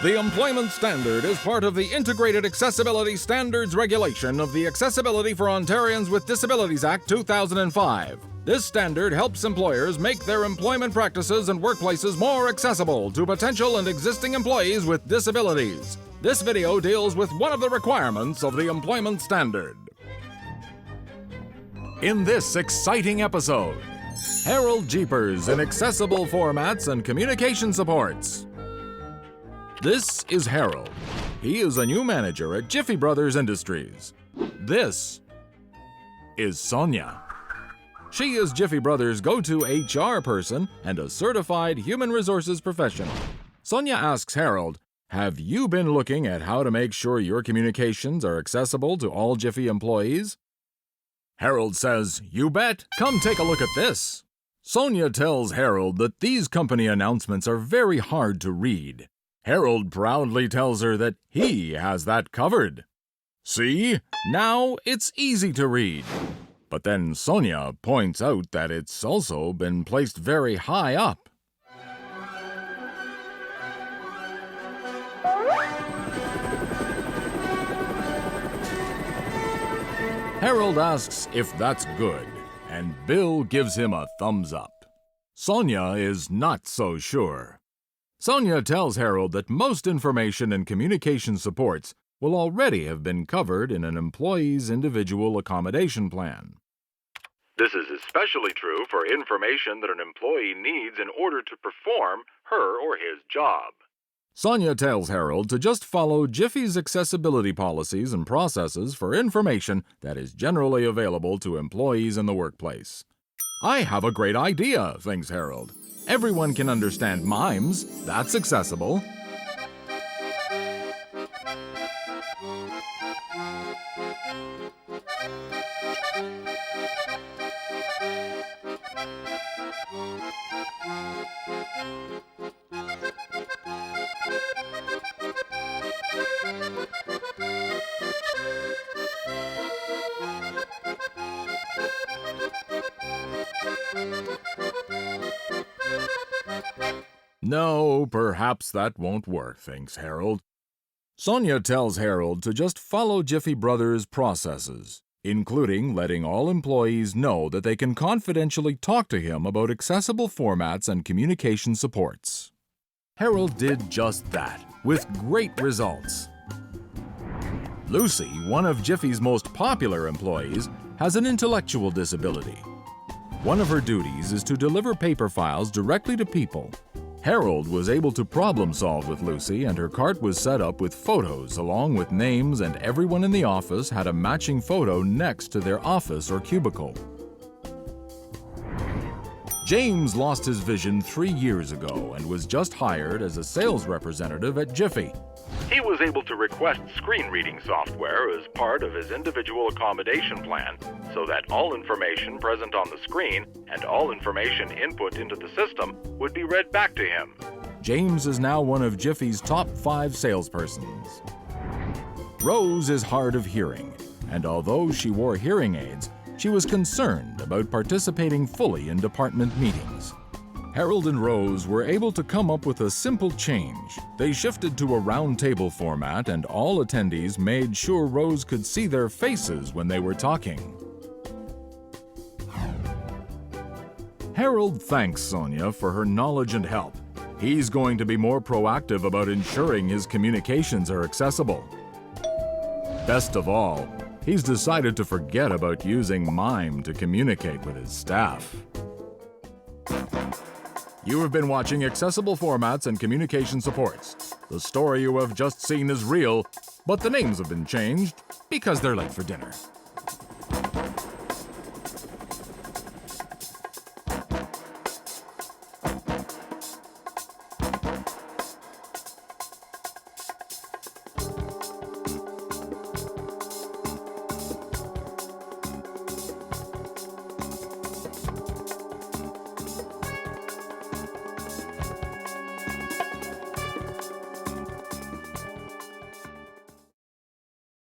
The Employment Standard is part of the Integrated Accessibility Standards Regulation of the Accessibility for Ontarians with Disabilities Act 2005. This standard helps employers make their employment practices and workplaces more accessible to potential and existing employees with disabilities. This video deals with one of the requirements of the Employment Standard. In this exciting episode, Harold Jeepers in accessible formats and communication supports. This is Harold. He is a new manager at Jiffy Brothers Industries. This is SONJA. She is Jiffy Brothers' go-to HR person and a certified human resources professional. SONJA asks Harold, have you been looking at how to make sure your communications are accessible to all Jiffy employees? Harold says, you bet. Come take a look at this. SONJA tells Harold that these company announcements are very hard to read. Harold proudly tells her that he has that covered. See? Now it's easy to read. But then SONJA points out that it's also been placed very high up. Harold asks if that's good, and Bill gives him a thumbs up. SONJA is not so sure. SONJA tells Harold that most information and communication supports will already have been covered in an employee's individual accommodation plan. This is especially true for information that an employee needs in order to perform her or his job. SONJA tells Harold to just follow Jiffy's accessibility policies and processes for information that is generally available to employees in the workplace. I have a great idea, thinks Harold. Everyone can understand mimes. That's accessible. No, perhaps that won't work, thinks Harold. SONJA tells Harold to just follow Jiffy Brothers' processes, including letting all employees know that they can confidentially talk to him about accessible formats and communication supports. Harold did just that, with great results. Lucy, one of Jiffy's most popular employees, has an intellectual disability. One of her duties is to deliver paper files directly to people. Harold was able to problem-solve with Lucy, and her cart was set up with photos along with names, and everyone in the office had a matching photo next to their office or cubicle. James lost his vision 3 years ago and was just hired as a sales representative at Jiffy. He was able to request screen reading software as part of his individual accommodation plan so that all information present on the screen and all information input into the system would be read back to him. James is now one of Jiffy's top 5 salespersons. Rose is hard of hearing, and although she wore hearing aids, she was concerned about participating fully in department meetings. Harold and Rose were able to come up with a simple change. They shifted to a round table format, and all attendees made sure Rose could see their faces when they were talking. Harold thanks SONJA for her knowledge and help. He's going to be more proactive about ensuring his communications are accessible. Best of all, he's decided to forget about using mime to communicate with his staff. You have been watching Accessible Formats and Communication Supports. The story you have just seen is real, but the names have been changed because they're late for dinner.